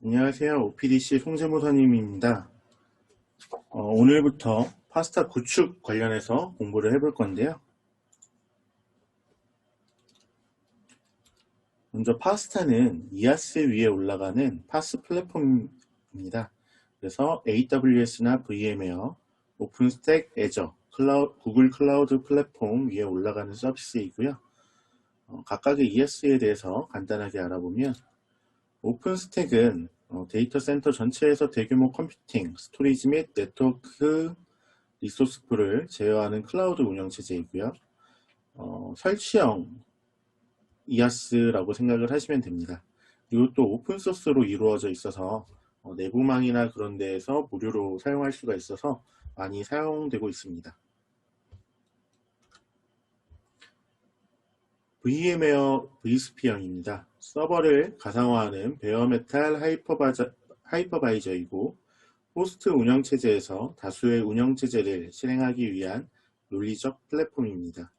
안녕하세요. OPDC 송재무사님입니다. 오늘부터 파스타 구축 관련해서 공부를 해볼 건데요. 먼저 파스타는 이아스 위에 올라가는 파스 플랫폼입니다. 그래서 AWS나 VM웨어, 오픈스택, 애저, 구글 클라우드 플랫폼 위에 올라가는 서비스이고요. 각각의 ES에 대해서 간단하게 알아보면 오픈스택은 데이터 센터 전체에서 대규모 컴퓨팅, 스토리지 및 네트워크 리소스 풀을 제어하는 클라우드 운영체제이고요. 설치형 이아스라고 생각을 하시면 됩니다. 그리고 또 오픈소스로 이루어져 있어서 내부망이나 그런 데에서 무료로 사용할 수가 있어서 많이 사용되고 있습니다. VM웨어 vSphere입니다. 서버를 가상화하는 베어메탈 하이퍼바이저이고 호스트 운영체제에서 다수의 운영체제를 실행하기 위한 논리적 플랫폼입니다.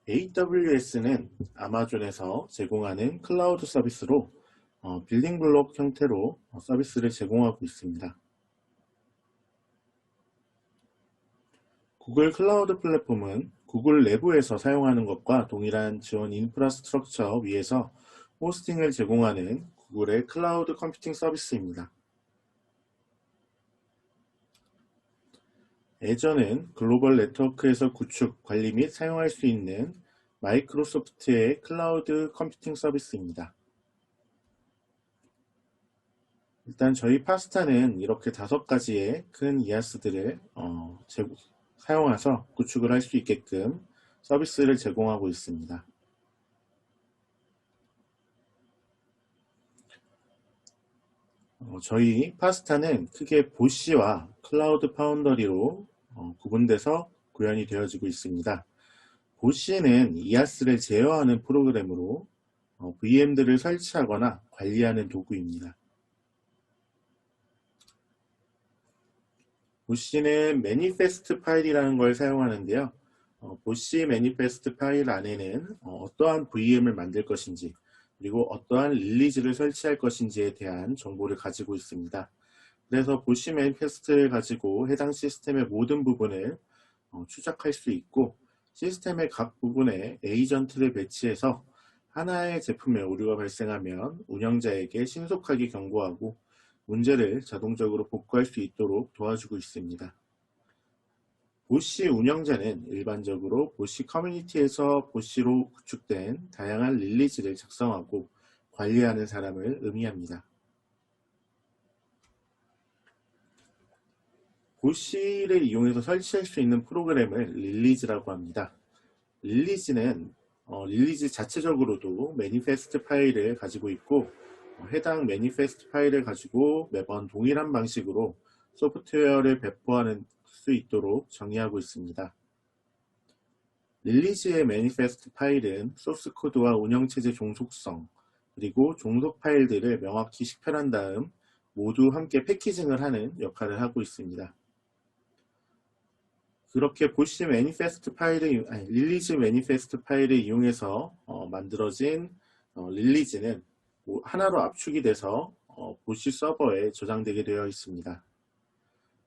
AWS는 아마존에서 제공하는 클라우드 서비스로 빌딩 블록 형태로 서비스를 제공하고 있습니다. 구글 클라우드 플랫폼은 구글 내부에서 사용하는 것과 동일한 지원 인프라스트럭처 위에서 호스팅을 제공하는 구글의 클라우드 컴퓨팅 서비스입니다. 애저는 글로벌 네트워크에서 구축, 관리 및 사용할 수 있는 마이크로소프트의 클라우드 컴퓨팅 서비스입니다. 일단 저희 파스타는 이렇게 5가지의 큰 이아스들을 사용해서 구축을 할 수 있게끔 서비스를 제공하고 있습니다. 저희 파스타는 크게 보시와 클라우드 파운더리로 구분돼서 구현이 되어지고 있습니다. 보시는 이아스를 제어하는 프로그램으로 VM들을 설치하거나 관리하는 도구입니다. 보시는 매니페스트 파일이라는 걸 사용하는데요. 보시 매니페스트 파일 안에는 어떠한 VM을 만들 것인지 그리고 어떠한 릴리즈를 설치할 것인지에 대한 정보를 가지고 있습니다. 그래서 보시 매니페스트를 가지고 해당 시스템의 모든 부분을 추적할 수 있고 시스템의 각 부분에 에이전트를 배치해서 하나의 제품에 오류가 발생하면 운영자에게 신속하게 경고하고 문제를 자동적으로 복구할 수 있도록 도와주고 있습니다. 보시 운영자는 일반적으로 보시 커뮤니티에서 보시로 구축된 다양한 릴리즈를 작성하고 관리하는 사람을 의미합니다. 보시를 이용해서 설치할 수 있는 프로그램을 릴리즈라고 합니다. 릴리즈는 릴리즈 자체적으로도 매니페스트 파일을 가지고 있고 해당 매니페스트 파일을 가지고 매번 동일한 방식으로 소프트웨어를 배포하는 수 있도록 정의하고 있습니다. 릴리즈의 매니페스트 파일은 소스 코드와 운영체제 종속성 그리고 종속 파일들을 명확히 식별한 다음 모두 함께 패키징을 하는 역할을 하고 있습니다. 그렇게 보시 매니페스트 파일을 릴리즈 매니페스트 파일을 이용해서 만들어진 릴리즈는 하나로 압축이 돼서 보시 서버에 저장되게 되어 있습니다.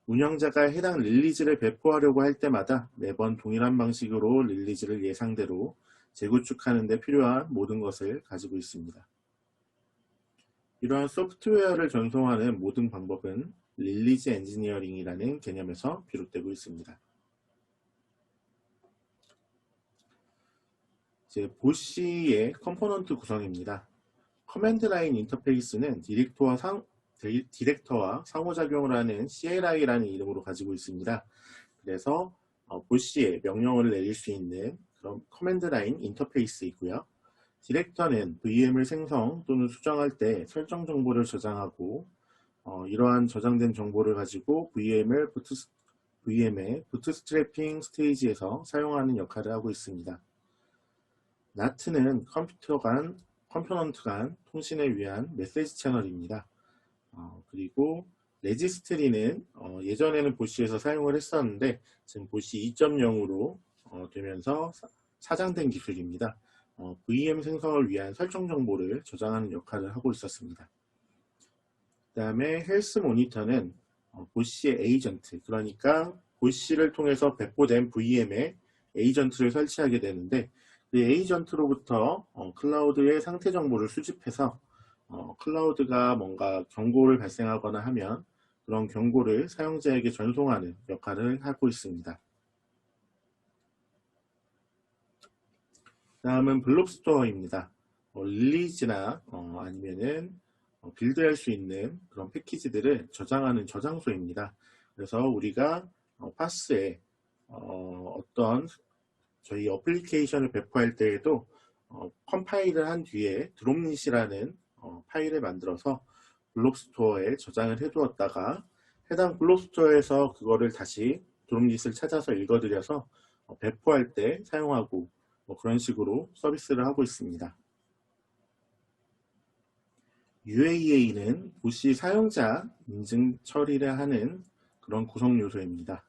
운영자가 해당 릴리즈를 배포하려고 할 때마다 매번 동일한 방식으로 릴리즈를 예상대로 재구축하는 데 필요한 모든 것을 가지고 있습니다. 이러한 소프트웨어를 전송하는 모든 방법은 릴리즈 엔지니어링이라는 개념에서 비롯되고 있습니다. 이제 보시의 컴포넌트 구성입니다. 커맨드 라인 인터페이스는 디렉터와 상호작용을 하는 CLI라는 이름으로 가지고 있습니다. 그래서 보시에 명령어를 내릴 수 있는 그런 커맨드 라인 인터페이스이고요. 디렉터는 VM을 생성 또는 수정할 때 설정 정보를 저장하고 이러한 저장된 정보를 가지고 VM의 부트스트래핑 스테이지에서 사용하는 역할을 하고 있습니다. NAT는 컴포넌트 간 통신을 위한 메시지 채널입니다. 그리고 레지스트리는 예전에는 보시에서 사용을 했었는데 지금 보시 2.0으로 되면서 사장된 기술입니다. VM 생성을 위한 설정 정보를 저장하는 역할을 하고 있었습니다. 그 다음에 헬스 모니터는 보시의 에이전트, 그러니까 보시를 통해서 배포된 VM에 에이전트를 설치하게 되는데, 그 에이전트로부터 클라우드의 상태 정보를 수집해서 클라우드가 뭔가 경고를 발생하거나 하면 그런 경고를 사용자에게 전송하는 역할을 하고 있습니다. 다음은 블록스토어입니다. 릴리즈나 아니면은 빌드할 수 있는 그런 패키지들을 저장하는 저장소입니다. 그래서 우리가 파스에 어떤 저희 어플리케이션을 배포할 때에도 컴파일을 한 뒤에 드롭닛이라는 파일을 만들어서 블록스토어에 저장을 해두었다가 해당 블록스토어에서 그거를 다시 드롭닛을 찾아서 읽어드려서 배포할 때 사용하고 그런 식으로 서비스를 하고 있습니다. UAA는 보시 사용자 인증 처리를 하는 그런 구성 요소입니다.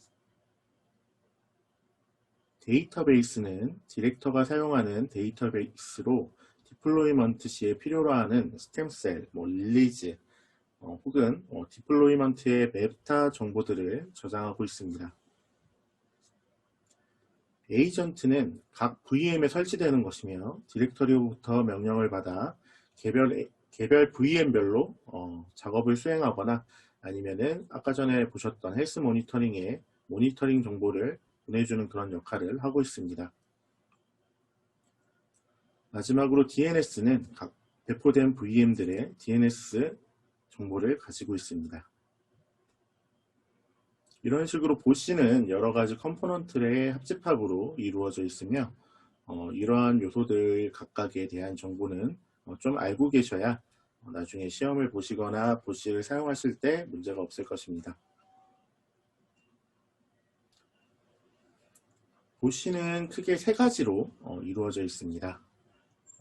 데이터베이스는 디렉터가 사용하는 데이터베이스로 디플로이먼트 시에 필요로 하는 스템셀, 릴리즈 혹은 디플로이먼트의 메타 정보들을 저장하고 있습니다. 에이전트는 각 VM에 설치되는 것이며 디렉터리로부터 명령을 받아 개별 VM별로 작업을 수행하거나 아니면은 아까 전에 보셨던 헬스 모니터링의 모니터링 정보를 보내주는 그런 역할을 하고 있습니다. 마지막으로 DNS는 각 배포된 VM들의 DNS 정보를 가지고 있습니다. 이런 식으로 보시는 여러 가지 컴포넌트의 합집합으로 이루어져 있으며 이러한 요소들 각각에 대한 정보는 좀 알고 계셔야 나중에 시험을 보시거나 보시를 사용하실 때 문제가 없을 것입니다. 보시는 크게 세 가지로 이루어져 있습니다.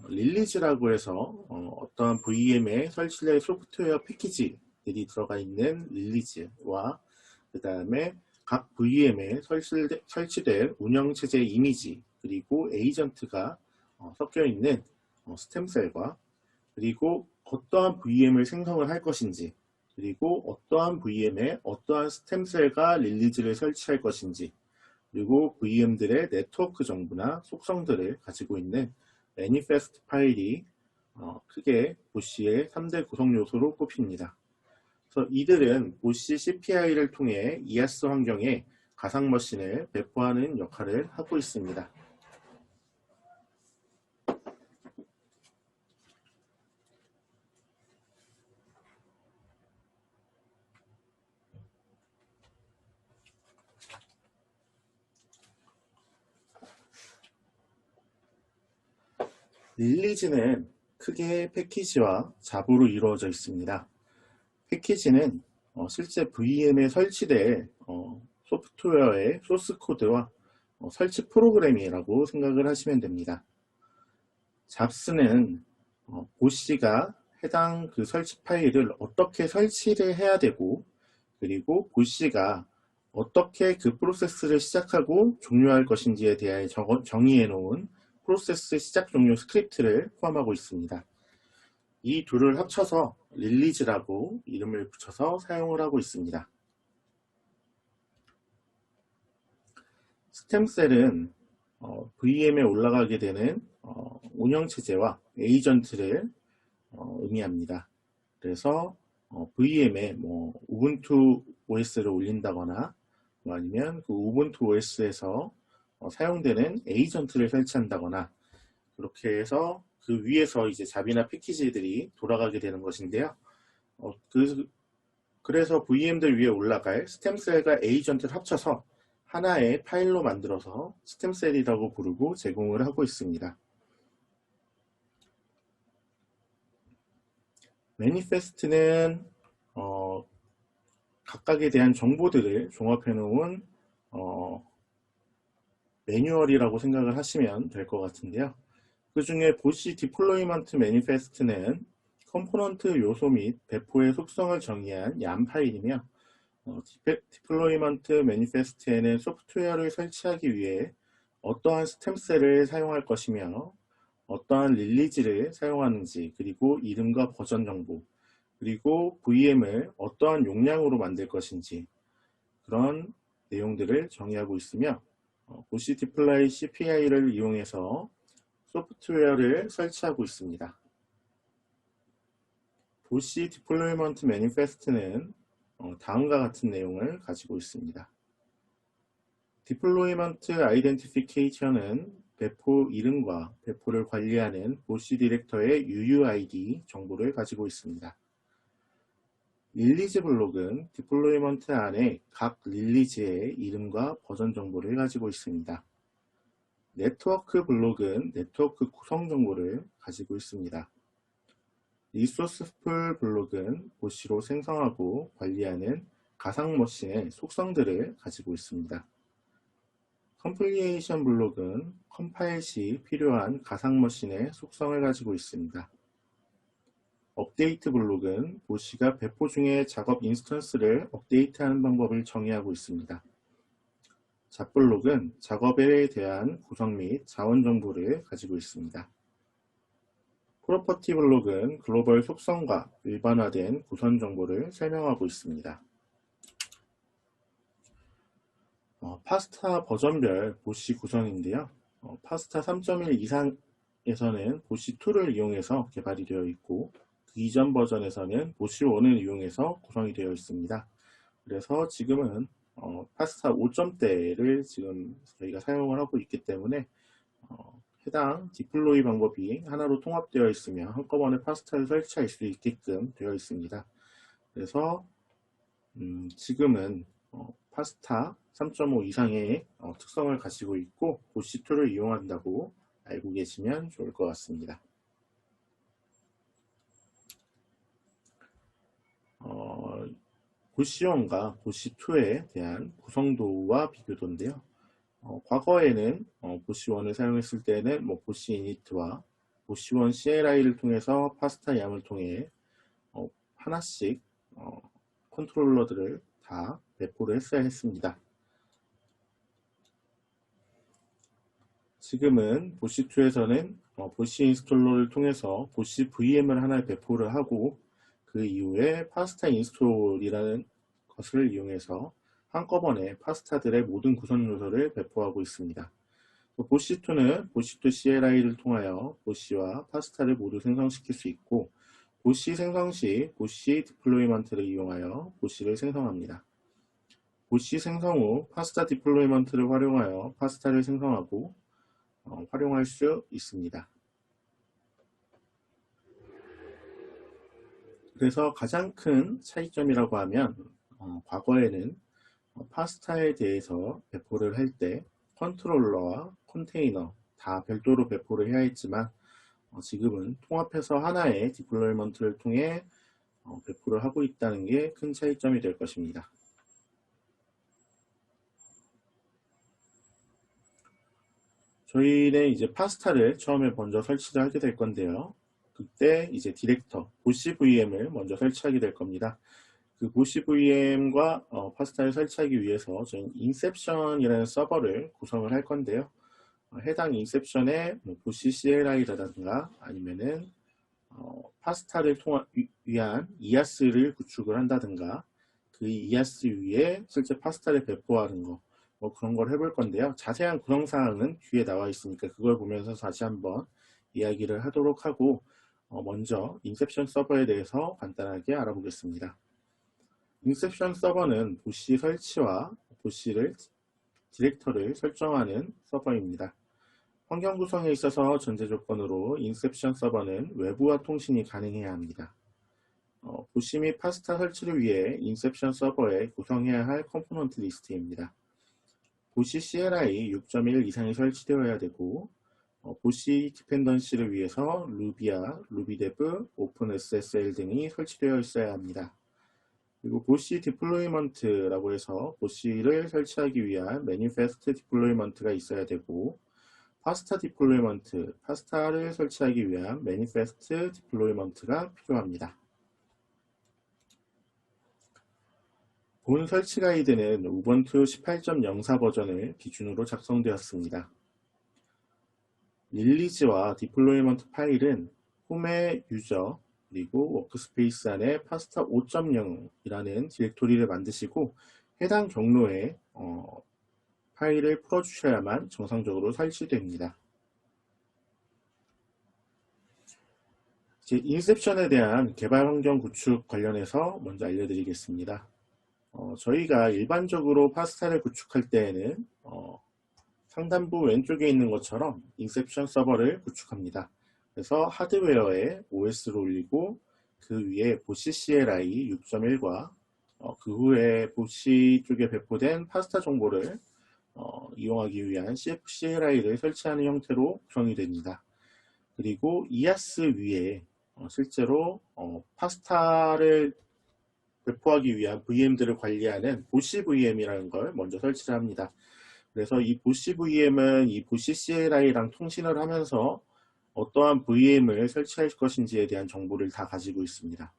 릴리즈라고 해서 어떠한 VM에 설치될 소프트웨어 패키지들이 들어가 있는 릴리즈와 그 다음에 각 VM에 설치될 운영체제 이미지 그리고 에이전트가 섞여 있는 스템셀과 그리고 어떠한 VM을 생성을 할 것인지 그리고 어떠한 VM에 어떠한 스템셀과 릴리즈를 설치할 것인지 그리고 VM들의 네트워크 정보나 속성들을 가지고 있는 매니페스트 파일이 크게 보시의 3대 구성 요소로 꼽힙니다. 그래서 이들은 보시 CPI를 통해 이아스 환경에 가상 머신을 배포하는 역할을 하고 있습니다. 릴리즈는 크게 패키지와 잡으로 이루어져 있습니다. 패키지는 실제 VM에 설치될 소프트웨어의 소스 코드와 설치 프로그램이라고 생각을 하시면 됩니다. 잡스는 보시가 해당 그 설치 파일을 어떻게 설치를 해야 되고 그리고 보시가 어떻게 그 프로세스를 시작하고 종료할 것인지에 대해 정의해 놓은 프로세스 시작 종료 스크립트를 포함하고 있습니다. 이 둘을 합쳐서 릴리즈라고 이름을 붙여서 사용을 하고 있습니다. 스템셀은 VM에 올라가게 되는 운영체제와 에이전트를 의미합니다. 그래서 VM에 우분투 OS를 올린다거나 아니면 그 우분투 OS에서 사용되는 에이전트를 설치한다거나 그렇게 해서 그 위에서 이제 잡이나 패키지들이 돌아가게 되는 것인데요. 그래서 VM들 위에 올라갈 스템셀과 에이전트를 합쳐서 하나의 파일로 만들어서 스템셀이라고 부르고 제공을 하고 있습니다. 매니페스트는 각각에 대한 정보들을 종합해 놓은 매뉴얼이라고 생각을 하시면 될 것 같은데요. 그 중에 보시 디플로이먼트 매니페스트는 컴포넌트 요소 및 배포의 속성을 정의한 YAM 파일이며 디플로이먼트 매니페스트에는 소프트웨어를 설치하기 위해 어떠한 스템셀을 사용할 것이며 어떠한 릴리즈를 사용하는지, 그리고 이름과 버전 정보, 그리고 VM을 어떠한 용량으로 만들 것인지 그런 내용들을 정의하고 있으며 보시 디플라이 CPI를 이용해서 소프트웨어를 설치하고 있습니다. 보시 디플로이먼트 매니페스트는 다음과 같은 내용을 가지고 있습니다. 디플로이먼트 아이덴티피케이션은 배포 이름과 배포를 관리하는 보시 디렉터의 UUID 정보를 가지고 있습니다. 릴리즈 블록은 디플로이먼트 안에 각 릴리즈의 이름과 버전 정보를 가지고 있습니다. 네트워크 블록은 네트워크 구성 정보를 가지고 있습니다. 리소스 풀 블록은 보시로 생성하고 관리하는 가상 머신의 속성들을 가지고 있습니다. 컴플리에이션 블록은 컴파일 시 필요한 가상 머신의 속성을 가지고 있습니다. 업데이트 블록은 보시가 배포 중에 작업 인스턴스를 업데이트하는 방법을 정의하고 있습니다. 잡 블록은 작업에 대한 구성 및 자원 정보를 가지고 있습니다. 프로퍼티 블록은 글로벌 속성과 일반화된 구성 정보를 설명하고 있습니다. 파스타 버전별 보시 구성인데요. 파스타 3.1 이상에서는 보시 2를 이용해서 개발이 되어 있고 그 이전 버전에서는 보시 1을 이용해서 구성이 되어 있습니다. 그래서 지금은 파스타 5점대를 지금 저희가 사용을 하고 있기 때문에 해당 디플로이 방법이 하나로 통합되어 있으며 한꺼번에 파스타를 설치할 수 있게끔 되어 있습니다. 그래서 지금은 파스타 3.5 이상의 특성을 가지고 있고 보시2를 이용한다고 알고 계시면 좋을 것 같습니다. 보시1과 보시2에 대한 구성도와 비교도인데요. 과거에는 보시1을 사용했을 때는 보시 이니트와 보시1 CLI를 통해서 파스타 양을 통해 하나씩 컨트롤러들을 다 배포를 했어야 했습니다. 지금은 보시2에서는 보시 인스톨러를 통해서 보시 VM을 하나 배포를 하고 그 이후에 파스타 인스톨이라는 것을 이용해서 한꺼번에 파스타들의 모든 구성 요소를 배포하고 있습니다. 보시2는 보시2 CLI를 통하여 보시와 파스타를 모두 생성시킬 수 있고 보시 생성 시 보시 디플로이먼트를 이용하여 보시를 생성합니다. 보시 생성 후 파스타 디플로이먼트를 활용하여 파스타를 생성하고 활용할 수 있습니다. 그래서 가장 큰 차이점이라고 하면 과거에는 파스타에 대해서 배포를 할 때 컨트롤러와 컨테이너 다 별도로 배포를 해야 했지만 지금은 통합해서 하나의 디플로이먼트를 통해 배포를 하고 있다는 게 큰 차이점이 될 것입니다. 저희는 이제 파스타를 처음에 먼저 설치를 하게 될 건데요. 그때 이제 디렉터, 보시 VM을 먼저 설치하게 될 겁니다. 그 보시 VM과 파스타를 설치하기 위해서 저희는 인셉션이라는 서버를 구성을 할 건데요. 해당 인셉션에 보시 CLI라든가 아니면은 파스타를 위한 이아스를 구축을 한다든가 그 이아스 위에 실제 파스타를 배포하는 거 그런 걸 해볼 건데요. 자세한 구성사항은 뒤에 나와 있으니까 그걸 보면서 다시 한번 이야기를 하도록 하고 먼저 인셉션 서버에 대해서 간단하게 알아보겠습니다. 인셉션 서버는 보시 설치와 보시를 디렉터를 설정하는 서버입니다. 환경 구성에 있어서 전제 조건으로 인셉션 서버는 외부와 통신이 가능해야 합니다. 보시 및 파스타 설치를 위해 인셉션 서버에 구성해야 할 컴포넌트 리스트입니다. 보시 CLI 6.1 이상이 설치되어야 되고 보시 디펜던시를 위해서 루비와 루비데브, 오픈SSL 등이 설치되어 있어야 합니다. 그리고 보시 디플로이먼트라고 해서 보시를 설치하기 위한 매니페스트 디플로이먼트가 있어야 되고 파스타 디플로이먼트, 파스타를 설치하기 위한 매니페스트 디플로이먼트가 필요합니다. 본 설치 가이드는 우분투 18.04 버전을 기준으로 작성되었습니다. 릴리즈와 디플로이먼트 파일은 홈의 유저 그리고 워크스페이스 안에 파스타 5.0이라는 디렉토리를 만드시고 해당 경로에 파일을 풀어주셔야만 정상적으로 설치됩니다. 이제 인셉션에 대한 개발 환경 구축 관련해서 먼저 알려드리겠습니다. 저희가 일반적으로 파스타를 구축할 때에는 상단부 왼쪽에 있는 것처럼 인셉션 서버를 구축합니다. 그래서 하드웨어에 OS를 올리고 그 위에 보시 CLI 6.1과 그 후에 보시 쪽에 배포된 파스타 정보를 이용하기 위한 CF-CLI를 설치하는 형태로 구성이 됩니다. 그리고 EAS 위에 실제로 파스타를 배포하기 위한 VM들을 관리하는 보시 VM이라는 걸 먼저 설치를 합니다. 그래서 이 보시 VM은 이 보시 CLI랑 통신을 하면서 어떠한 VM을 설치할 것인지에 대한 정보를 다 가지고 있습니다.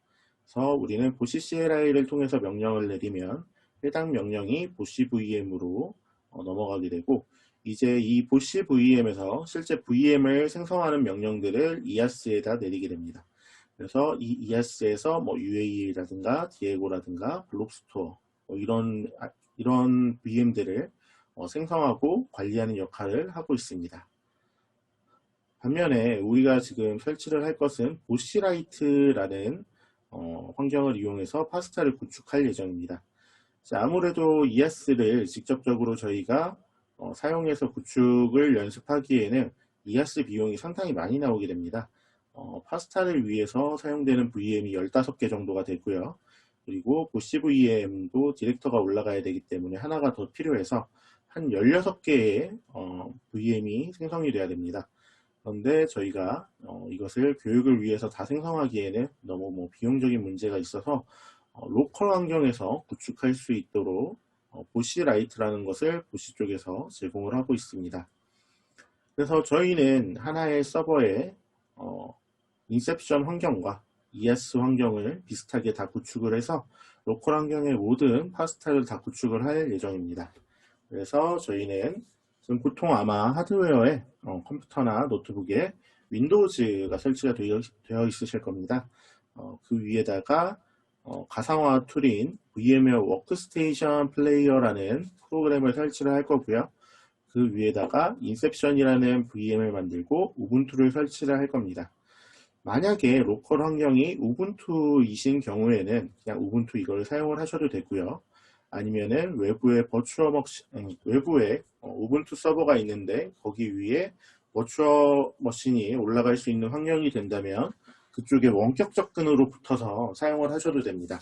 그래서 우리는 보시 CLI를 통해서 명령을 내리면 해당 명령이 보시 VM으로 넘어가게 되고 이제 이 보시 VM에서 실제 VM을 생성하는 명령들을 EAS에다 내리게 됩니다. 그래서 이 EAS에서 뭐 UAE라든가 디에고라든가 블록스토어 이런 VM들을 생성하고 관리하는 역할을 하고 있습니다. 반면에 우리가 지금 설치를 할 것은 보시라이트라는 환경을 이용해서 파스타를 구축할 예정입니다. 자, 아무래도 EAS를 직접적으로 저희가 사용해서 구축을 연습하기에는 EAS 비용이 상당히 많이 나오게 됩니다. 파스타를 위해서 사용되는 VM이 15개 정도가 되고요. 그리고 보시 VM도 디렉터가 올라가야 되기 때문에 하나가 더 필요해서 한 16개의 VM이 생성이 돼야 됩니다. 그런데 저희가 이것을 교육을 위해서 다 생성하기에는 너무 비용적인 문제가 있어서 로컬 환경에서 구축할 수 있도록 보시라이트라는 것을 보시 쪽에서 제공을 하고 있습니다. 그래서 저희는 하나의 서버에 인셉션 환경과 EAS 환경을 비슷하게 다 구축을 해서 로컬 환경의 모든 파스타를 다 구축을 할 예정입니다. 그래서 저희는 지금 보통 아마 하드웨어에 컴퓨터나 노트북에 윈도우즈가 설치가 되어 있으실 겁니다. 그 위에다가 가상화 툴인 VMware 워크스테이션 플레이어라는 프로그램을 설치를 할 거고요. 그 위에다가 인셉션이라는 VM을 만들고 우분투를 설치를 할 겁니다. 만약에 로컬 환경이 우분투이신 경우에는 그냥 우분투 이걸 사용을 하셔도 되고요. 아니면은 외부에 외부에 우분투 서버가 있는데 거기 위에 버추얼 머신이 올라갈 수 있는 환경이 된다면 그쪽에 원격 접근으로 붙어서 사용을 하셔도 됩니다.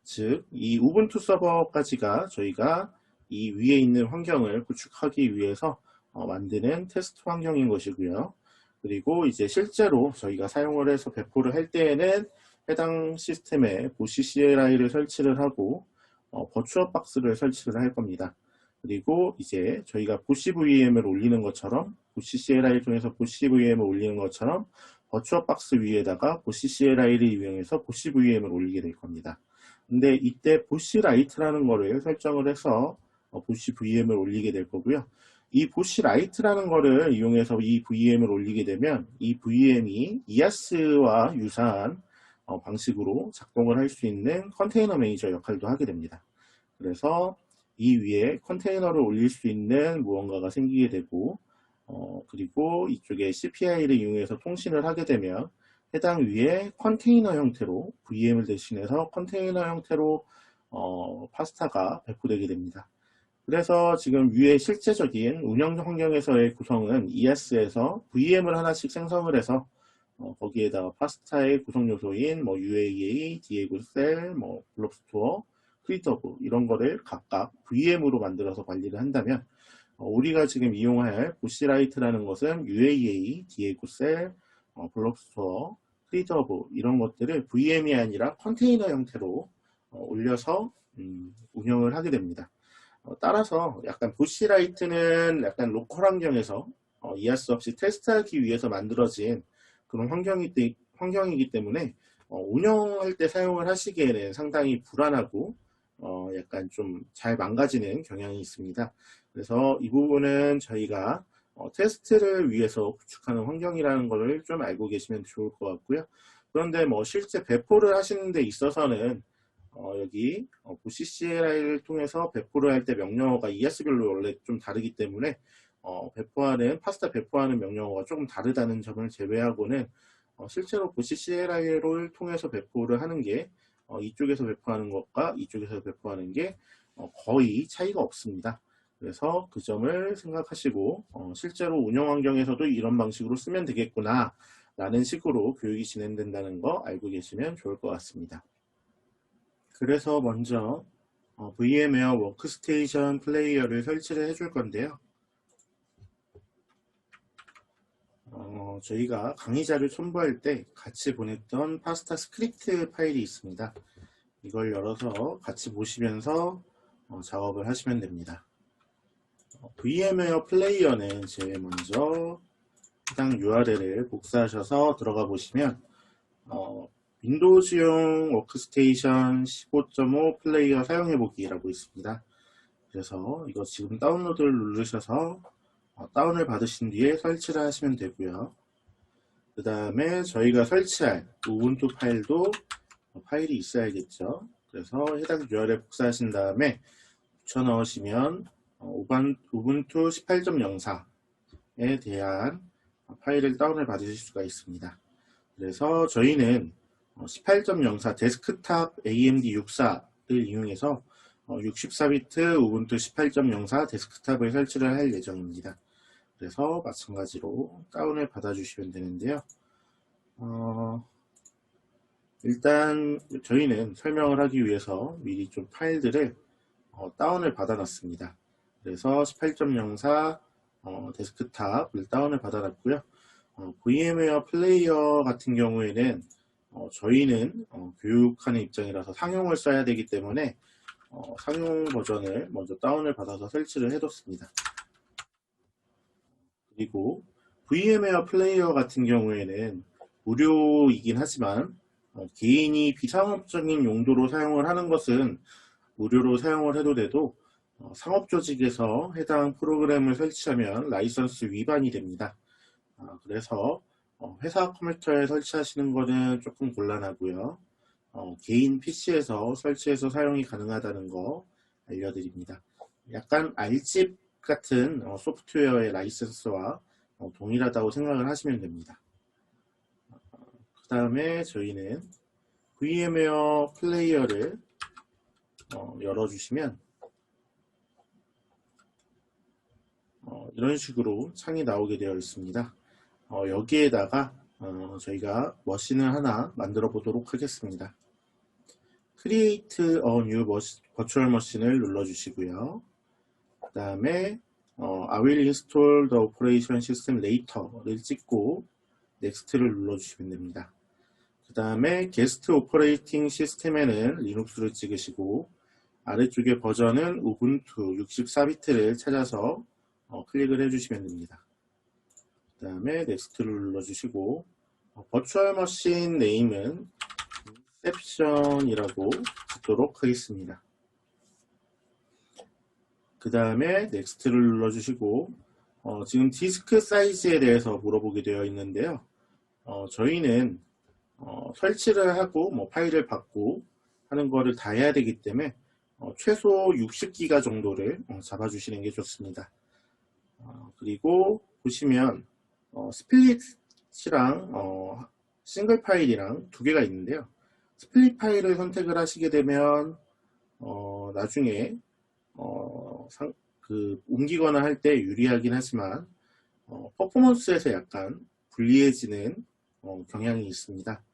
즉, 이 우분투 서버까지가 저희가 이 위에 있는 환경을 구축하기 위해서 만드는 테스트 환경인 것이고요. 그리고 이제 실제로 저희가 사용을 해서 배포를 할 때에는 해당 시스템에 보시 CLI를 설치를 하고 버추얼 박스를 설치를 할 겁니다. 그리고 이제 저희가 보시 VM을 올리는 것처럼 보시 CLI를 통해서 보시 VM을 올리는 것처럼 버추얼 박스 위에다가 보시 CLI를 이용해서 보시 VM을 올리게 될 겁니다. 근데 이때 보시 라이트라는 거를 설정을 해서 보시 VM을 올리게 될 거고요. 이 보시 라이트라는 거를 이용해서 이 VM을 올리게 되면 이 VM이 EAS와 유사한 방식으로 작동을 할 수 있는 컨테이너 매니저 역할도 하게 됩니다. 그래서 이 위에 컨테이너를 올릴 수 있는 무언가가 생기게 되고 그리고 이쪽에 CPI를 이용해서 통신을 하게 되면 해당 위에 컨테이너 형태로 VM을 대신해서 컨테이너 형태로 파스타가 배포되게 됩니다. 그래서 지금 위에 실제적인 운영 환경에서의 구성은 EAS에서 VM을 하나씩 생성을 해서 거기에다가 파스타의 구성 요소인 뭐 UAA, 디에고셀, 뭐 블록스토어, 크리더브 이런 거를 각각 VM으로 만들어서 관리를 한다면 우리가 지금 이용할 보시라이트라는 것은 UAA, 디에고셀, 블록스토어, 크리더브 이런 것들을 VM이 아니라 컨테이너 형태로 올려서 운영을 하게 됩니다. 따라서 약간 보시라이트는 약간 로컬 환경에서 EAS 없이 테스트하기 위해서 만들어진 그런 환경이기 때문에 운영할 때 사용을 하시기에는 상당히 불안하고 약간 좀 잘 망가지는 경향이 있습니다. 그래서 이 부분은 저희가 테스트를 위해서 구축하는 환경이라는 것을 좀 알고 계시면 좋을 것 같고요. 그런데 뭐 실제 배포를 하시는 데 있어서는 여기 보시 CLI를 통해서 배포를 할 때 명령어가 ES별로 원래 좀 다르기 때문에 파스타 배포하는 명령어가 조금 다르다는 점을 제외하고는 실제로 보시 CLI를 통해서 배포를 하는 게 이쪽에서 배포하는 것과 이쪽에서 배포하는 게 거의 차이가 없습니다. 그래서 그 점을 생각하시고 실제로 운영 환경에서도 이런 방식으로 쓰면 되겠구나 라는 식으로 교육이 진행된다는 거 알고 계시면 좋을 것 같습니다. 그래서 먼저 VM웨어 워크스테이션 플레이어를 설치를 해줄 건데요. 저희가 강의자를 첨부할 때 같이 보냈던 파스타 스크립트 파일이 있습니다. 이걸 열어서 같이 보시면서 작업을 하시면 됩니다. VM웨어 플레이어는 제일 먼저 해당 URL을 복사하셔서 들어가 보시면 윈도우즈용 워크스테이션 15.5 플레이어 사용해보기라고 있습니다. 그래서 이거 지금 다운로드를 누르셔서 다운을 받으신 뒤에 설치를 하시면 되고요. 그 다음에 저희가 설치할 우분투 파일도 파일이 있어야겠죠. 그래서 해당 URL 복사하신 다음에 붙여넣으시면 우분투 18.04에 대한 파일을 다운을 받으실 수가 있습니다. 그래서 저희는 18.04 데스크탑 AMD 64를 이용해서 64비트 우분투 18.04 데스크탑을 설치를 할 예정입니다. 그래서 마찬가지로 다운을 받아주시면 되는데요. 일단 저희는 설명을 하기 위해서 미리 좀 파일들을 다운을 받아놨습니다. 그래서 18.04 데스크탑을 다운을 받아놨고요. VM웨어 플레이어 같은 경우에는 저희는 교육하는 입장이라서 상용을 써야 되기 때문에 상용 버전을 먼저 다운을 받아서 설치를 해뒀습니다. 그리고 VM웨어 플레이어 같은 경우에는 무료이긴 하지만 개인이 비상업적인 용도로 사용을 하는 것은 무료로 사용을 해도 돼도 상업조직에서 해당 프로그램을 설치하면 라이선스 위반이 됩니다. 그래서 회사 컴퓨터에 설치하시는 것은 조금 곤란하고요. 개인 PC에서 설치해서 사용이 가능하다는 거 알려드립니다. 약간 R집 같은 소프트웨어의 라이선스와 동일하다고 생각을 하시면 됩니다. 그 다음에 저희는 VM웨어 플레이어를 열어주시면 이런 식으로 창이 나오게 되어 있습니다. 여기에다가 저희가 머신을 하나 만들어 보도록 하겠습니다. Create a new virtual machine을 눌러주시고요. 그 다음에 I will install the operation system later를 찍고 Next를 눌러주시면 됩니다. 그 다음에 게스트 오퍼레이팅 시스템에는 리눅스를 찍으시고 아래쪽에 버전은 우분투 64비트를 찾아서 클릭을 해주시면 됩니다. 그 다음에 넥스트를 눌러주시고 버추얼 머신 네임은 인셉션이라고 짓도록 하겠습니다. 그 다음에 넥스트를 눌러주시고 지금 디스크 사이즈에 대해서 물어보게 되어 있는데요. 저희는 설치를 하고 파일을 받고 하는 거를 다 해야 되기 때문에 최소 60기가 정도를 잡아주시는 게 좋습니다. 그리고 보시면 스플릿이랑 싱글 파일이랑 두 개가 있는데요. 스플릿 파일을 선택을 하시게 되면 나중에 옮기거나 할 때 유리하긴 하지만 퍼포먼스에서 약간 불리해지는 경향이 있습니다.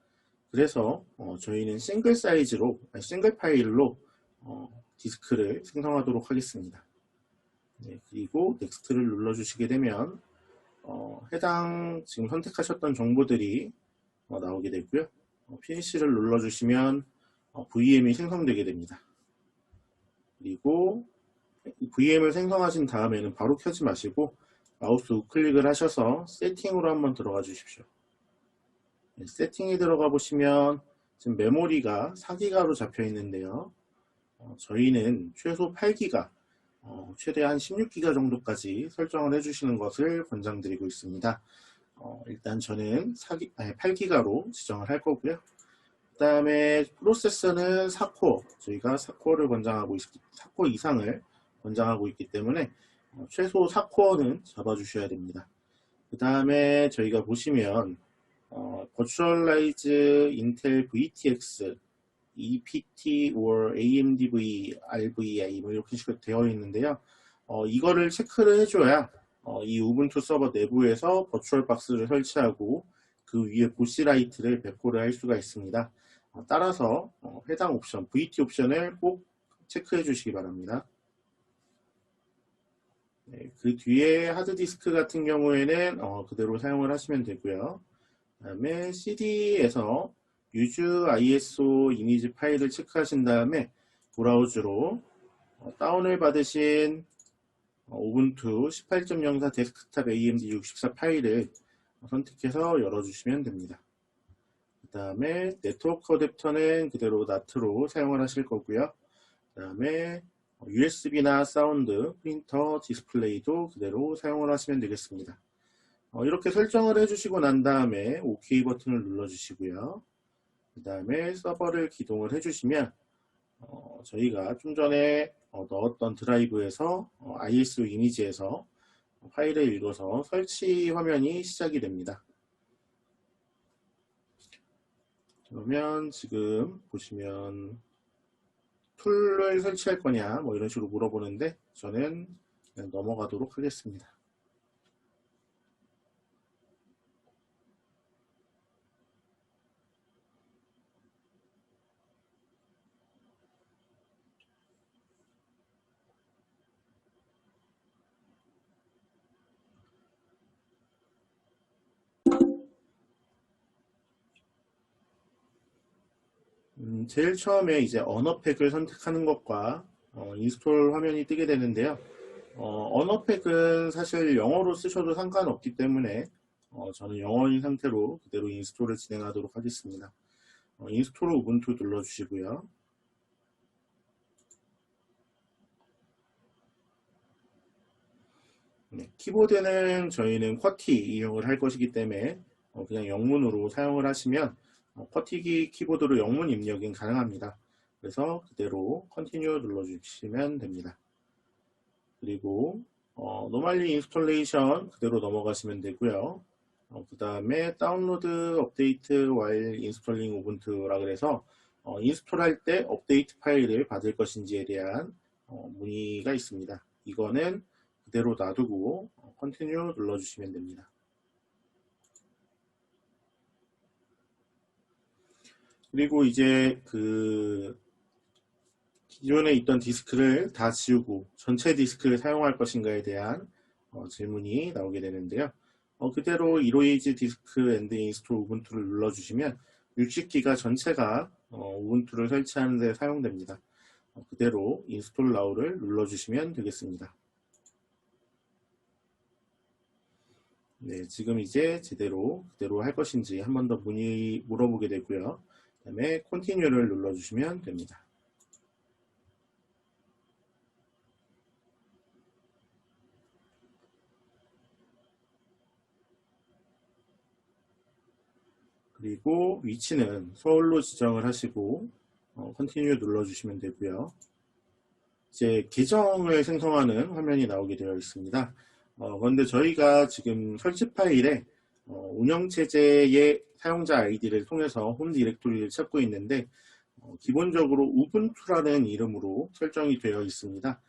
그래서 저희는 싱글 파일로 디스크를 생성하도록 하겠습니다. 네, 그리고 넥스트를 눌러주시게 되면 해당 지금 선택하셨던 정보들이 나오게 되고요. 피니시를 눌러주시면 VM이 생성되게 됩니다. 그리고 VM을 생성하신 다음에는 바로 켜지 마시고 마우스 우클릭을 하셔서 세팅으로 한번 들어가 주십시오. 네, 세팅에 들어가 보시면 지금 메모리가 4기가로 잡혀 있는데요. 저희는 최소 8기가 최대한 16기가 정도까지 설정을 해주시는 것을 권장드리고 있습니다. 일단 저는 8기가로 지정을 할 거고요. 그 다음에 프로세서는 4코어, 저희가 4코어를 권장하고 4코어 이상을 권장하고 있기 때문에 최소 4코어는 잡아주셔야 됩니다. 그 다음에 저희가 보시면 버추얼라이즈 인텔 VTX, EPT or AMD RVA 뭐 이렇게 식으로 되어 있는데요. 이거를 체크를 해줘야 이 우분투 서버 내부에서 버추얼 박스를 설치하고 그 위에 보시라이트를 배포를 할 수가 있습니다. 따라서 해당 옵션, VT 옵션을 꼭 체크해 주시기 바랍니다. 네, 그 뒤에 하드디스크 같은 경우에는 그대로 사용을 하시면 되고요. 그 다음에 CD에서 use ISO 이미지 파일을 체크하신 다음에 브라우저로 다운을 받으신 우분투 18.04 데스크탑 AMD 64 파일을 선택해서 열어주시면 됩니다. 그 다음에 네트워크 어댑터는 그대로 NAT로 사용을 하실 거고요. 그 다음에 USB나 사운드, 프린터, 디스플레이도 그대로 사용을 하시면 되겠습니다. 이렇게 설정을 해주시고 난 다음에 OK 버튼을 눌러주시고요. 그 다음에 서버를 기동을 해주시면 저희가 좀 전에 넣었던 드라이브에서 ISO 이미지에서 파일을 읽어서 설치 화면이 시작이 됩니다. 그러면 지금 보시면 툴을 설치할 거냐 뭐 이런 식으로 물어보는데 저는 그냥 넘어가도록 하겠습니다. 제일 처음에 이제 언어팩을 선택하는 것과 인스톨 화면이 뜨게 되는데요. 언어팩은 사실 영어로 쓰셔도 상관없기 때문에 저는 영어인 상태로 그대로 인스톨을 진행하도록 하겠습니다. 인스톨 우분투 눌러주시고요. 네, 키보드는 저희는 쿼티 이용을 할 것이기 때문에 그냥 영문으로 사용을 하시면 쿼티기 키보드로 영문 입력은 가능합니다. 그래서 그대로 컨티뉴 눌러주시면 됩니다. 그리고 노멀리 인스톨레이션 그대로 넘어가시면 되고요. 그 다음에 다운로드 업데이트 while installing 우분투라 그래서 인스톨할 때 업데이트 파일을 받을 것인지에 대한 문의가 있습니다. 이거는 그대로 놔두고 컨티뉴 눌러주시면 됩니다. 그리고 이제 그 기존에 있던 디스크를 다 지우고 전체 디스크를 사용할 것인가에 대한 질문이 나오게 되는데요. 그대로 이로이즈 디스크 앤드 인스톨 우분투를 눌러주시면 60기가 전체가 우분투를 설치하는 데 사용됩니다. 그대로 인스톨 나우를 눌러주시면 되겠습니다. 네, 지금 이제 그대로 할 것인지 한 번 더 물어보게 되고요. 그 다음에 컨티뉴를 눌러주시면 됩니다. 그리고 위치는 서울로 지정을 하시고 컨티뉴 눌러주시면 되고요. 이제 계정을 생성하는 화면이 나오게 되어 있습니다. 그런데 저희가 지금 설치 파일에 운영체제의 사용자 아이디를 통해서 홈 디렉토리를 찾고 있는데 기본적으로 우분투라는 이름으로 설정이 되어 있습니다.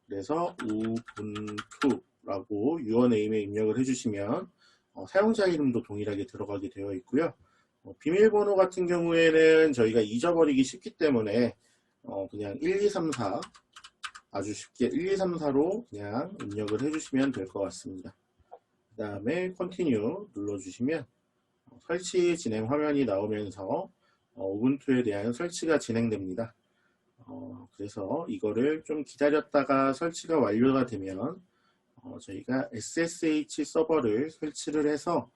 그래서 우분투라고 유어네임에 입력을 해주시면 사용자 이름도 동일하게 들어가게 되어 있고요. 비밀번호 같은 경우에는 저희가 잊어버리기 쉽기 때문에 그냥 1234 아주 쉽게 1234로 그냥 입력을 해주시면 될 것 같습니다. 그 다음에 컨티뉴 눌러주시면 설치 진행 화면이 나오면서 우분투에 대한 설치가 진행됩니다. 그래서 이거를 좀 기다렸다가 설치가 완료가 되면 저희가 SSH 서버를 설치를 해서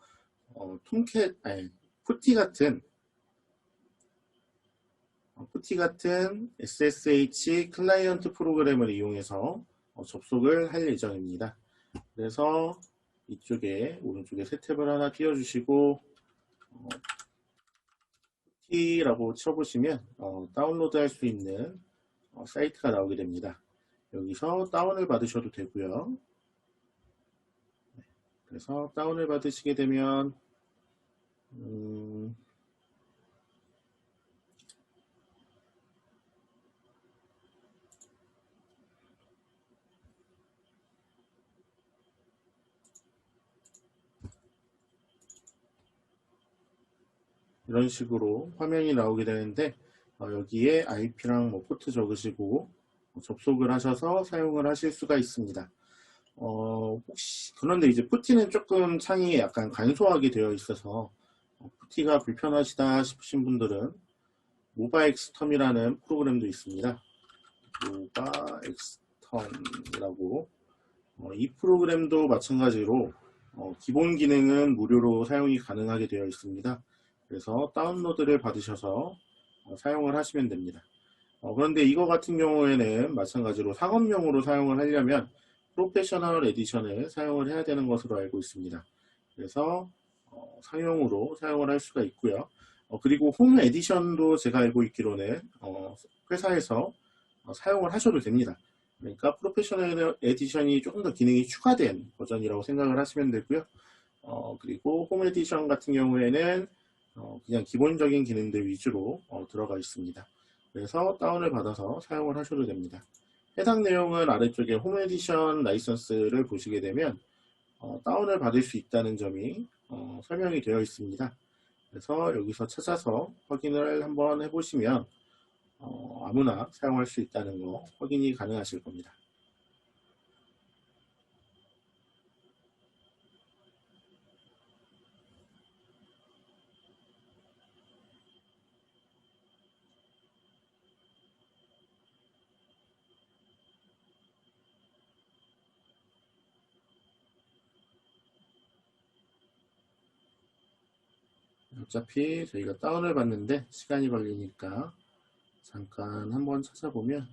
푸티 같은 SSH 클라이언트 프로그램을 이용해서 접속을 할 예정입니다. 그래서 이쪽에 오른쪽에 새 탭을 하나 띄워주시고 T라고 쳐보시면 다운로드 할 수 있는 사이트가 나오게 됩니다. 여기서 다운을 받으셔도 되고요. 그래서 다운을 받으시게 되면 이런 식으로 화면이 나오게 되는데 여기에 IP랑 포트 적으시고 접속을 하셔서 사용을 하실 수가 있습니다. 혹시 그런데 이제 푸티는 조금 창이 약간 간소하게 되어 있어서 푸티가 불편하시다 싶으신 분들은 모바엑스텀이라는 프로그램도 있습니다. 모바엑스텀이라고 이 프로그램도 마찬가지로 기본 기능은 무료로 사용이 가능하게 되어 있습니다. 그래서 다운로드를 받으셔서 사용을 하시면 됩니다. 그런데 이거 같은 경우에는 마찬가지로 상업용으로 사용을 하려면 프로페셔널 에디션을 사용을 해야 되는 것으로 알고 있습니다. 그래서 상용으로 사용을 할 수가 있고요. 그리고 홈 에디션도 제가 알고 있기로는 회사에서 사용을 하셔도 됩니다. 그러니까 프로페셔널 에디션이 조금 더 기능이 추가된 버전이라고 생각을 하시면 되고요. 그리고 홈 에디션 같은 경우에는 그냥 기본적인 기능들 위주로 들어가 있습니다. 그래서 다운을 받아서 사용을 하셔도 됩니다. 해당 내용은 아래쪽에 홈 에디션 라이선스를 보시게 되면 다운을 받을 수 있다는 점이 설명이 되어 있습니다. 그래서 여기서 찾아서 확인을 한번 해보시면 아무나 사용할 수 있다는 거 확인이 가능하실 겁니다. 어차피 저희가 다운을 받는데 시간이 걸리니까 잠깐 한번 찾아보면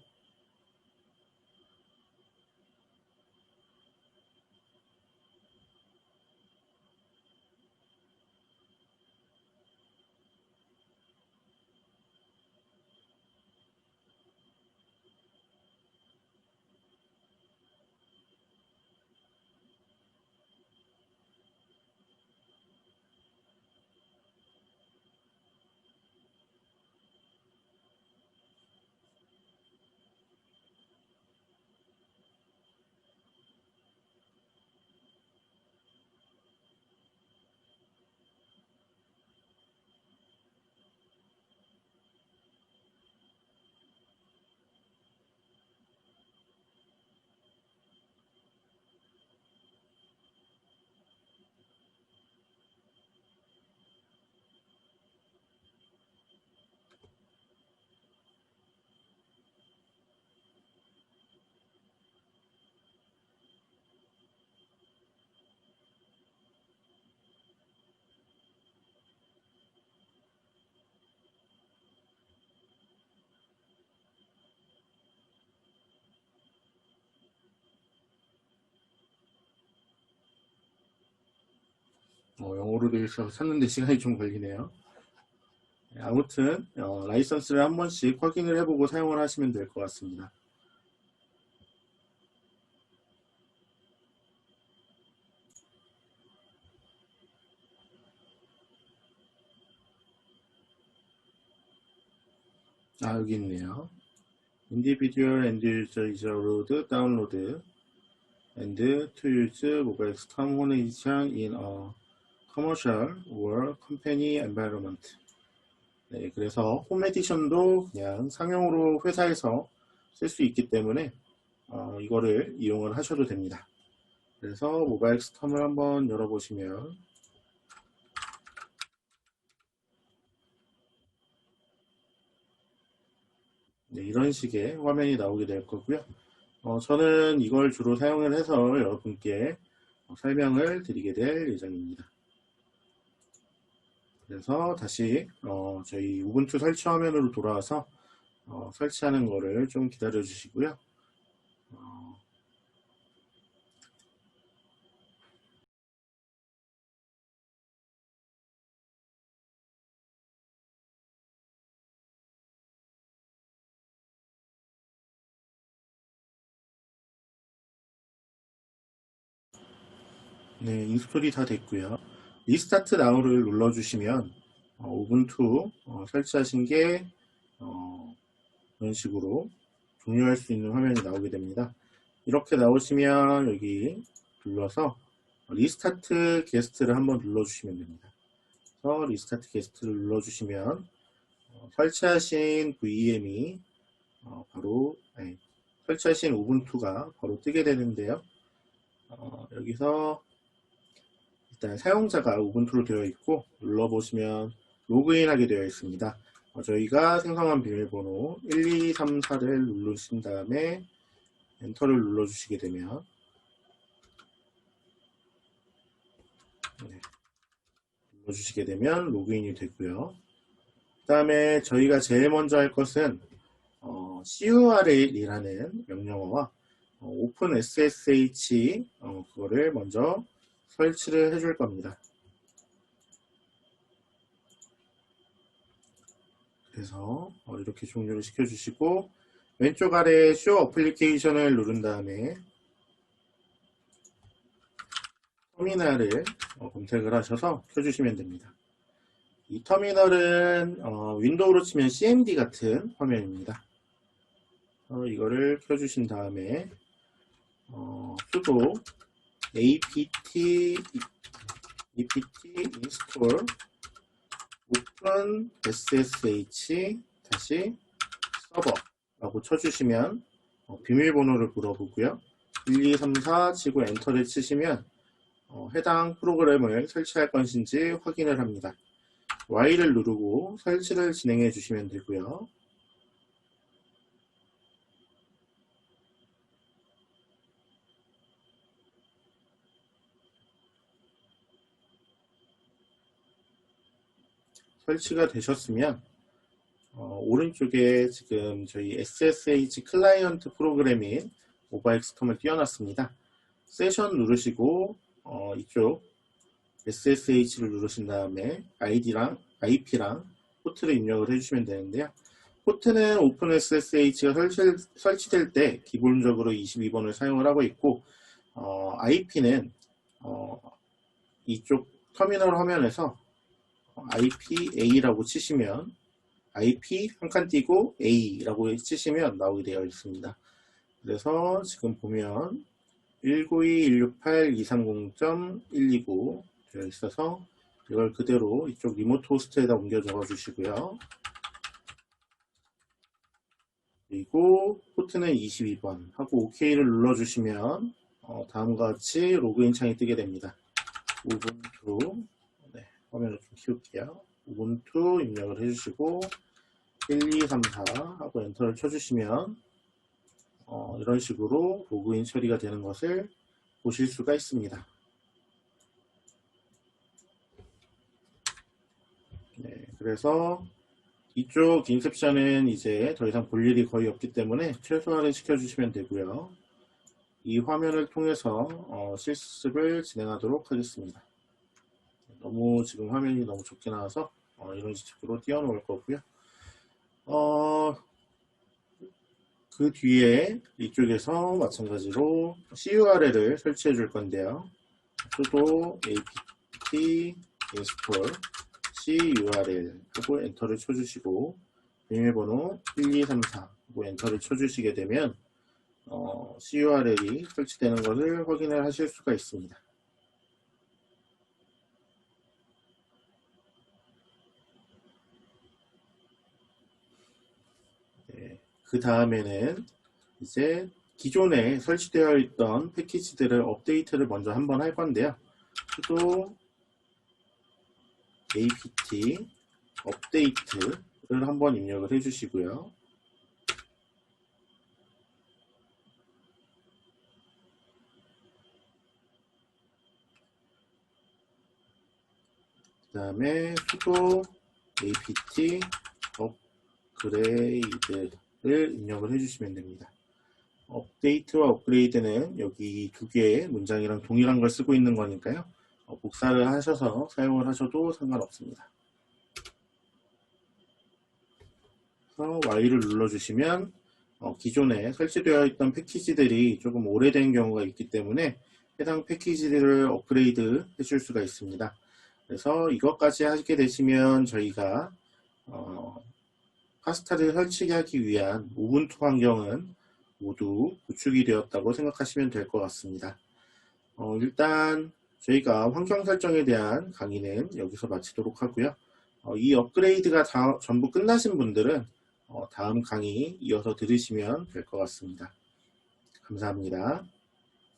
영어로 되어 있어서 찾는데 시간이 좀 걸리네요. 아무튼 라이선스를 한 번씩 확인을 해보고 사용을 하시면 될 것 같습니다. 여기 있네요. Individual End User is allowed download and to use mobaextom home edition in a commercial or company environment. 네, 그래서 홈 에디션도 그냥 상용으로 회사에서 쓸 수 있기 때문에 이거를 이용을 하셔도 됩니다. 그래서 모바엑스텀을 한번 열어보시면 네, 이런 식의 화면이 나오게 될 거고요. 저는 이걸 주로 사용을 해서 여러분께 설명을 드리게 될 예정입니다. 그래서 다시 저희 우분투 설치 화면으로 돌아와서 설치하는 거를 좀 기다려 주시고요. 네, 인스톨이 다 됐고요. 리스타트 나우를 눌러주시면 우분투 설치하신 게 이런 식으로 종료할 수 있는 화면이 나오게 됩니다. 이렇게 나오시면 여기 눌러서 리스타트 게스트를 한번 눌러주시면 됩니다. 그래서 리스타트 게스트를 눌러주시면 설치하신 VM이 바로 설치하신 우분투가 바로 뜨게 되는데요. 여기서 일단 사용자가 우분투로 되어 있고 눌러보시면 로그인 하게 되어 있습니다. 저희가 생성한 비밀번호 1234를 누르신 다음에 엔터를 눌러주시게 되면 로그인이 되고요. 그 다음에 저희가 제일 먼저 할 것은 curl이라는 명령어와 OpenSSH 그거를 먼저 설치를 해줄 겁니다. 그래서 이렇게 종료를 시켜주시고 왼쪽 아래 Show 어플리케이션을 누른 다음에 터미널을 검색을 하셔서 켜주시면 됩니다. 이 터미널은 윈도우로 치면 CMD 같은 화면입니다. 이거를 켜주신 다음에 sudo apt install open ssh 다시 서버라고 쳐주시면 비밀번호를 물어보고요. 1234 치고 엔터를 치시면 해당 프로그램을 설치할 것인지 확인을 합니다. Y를 누르고 설치를 진행해 주시면 되고요. 설치가 되셨으면 오른쪽에 지금 저희 SSH 클라이언트 프로그램인 모바익스톰을 띄워놨습니다. 세션 누르시고 이쪽 SSH를 누르신 다음에 아이디랑 IP랑 포트를 입력을 해주시면 되는데요. 포트는 오픈SSH가 설치될 때 기본적으로 22번을 사용을 하고 있고 IP는 이쪽 터미널 화면에서 IPA라고 치시면 IP 한 칸 띄고 A라고 치시면 나오게 되어 있습니다. 그래서 지금 보면 192.168.230.129 되어 있어서 이걸 그대로 이쪽 리모트 호스트에다 옮겨 적어 주시고요. 그리고 포트는 22번 하고 OK를 눌러주시면 다음과 같이 로그인 창이 뜨게 됩니다. 우분투 화면을 좀 키울게요. 우분투 입력을 해주시고 1234 하고 엔터를 쳐주시면 이런 식으로 로그인 처리가 되는 것을 보실 수가 있습니다. 네, 그래서 이쪽 인셉션은 이제 더 이상 볼 일이 거의 없기 때문에 최소화를 시켜주시면 되고요. 이 화면을 통해서 실습을 진행하도록 하겠습니다. 너무 지금 화면이 너무 좋게 나와서 이런 식으로 띄워놓을 거고요. 그 뒤에 이쪽에서 마찬가지로 curl을 설치해 줄 건데요. sudo apt install curl 하고 엔터를 쳐주시고 비밀번호 1234 하고 엔터를 쳐주시게 되면 curl이 설치되는 것을 확인을 하실 수가 있습니다. 그 다음에는 이제 기존에 설치되어 있던 패키지들을 업데이트를 먼저 한번 할 건데요. sudo apt 업데이트를 한번 입력을 해주시고요. 그 다음에 sudo apt 업그레이드를 입력을 해주시면 됩니다. 업데이트와 업그레이드는 여기 두 개의 문장이랑 동일한 걸 쓰고 있는 거니까요. 복사를 하셔서 사용을 하셔도 상관없습니다. 그래서 Y를 눌러주시면 기존에 설치되어 있던 패키지들이 조금 오래된 경우가 있기 때문에 해당 패키지들을 업그레이드 해줄 수가 있습니다. 그래서 이것까지 하게 되시면 저희가 카스타를 설치하기 위한 우분투 환경은 모두 구축이 되었다고 생각하시면 될 것 같습니다. 일단 저희가 환경 설정에 대한 강의는 여기서 마치도록 하고요. 이 업그레이드가 전부 끝나신 분들은 다음 강의 이어서 들으시면 될 것 같습니다. 감사합니다.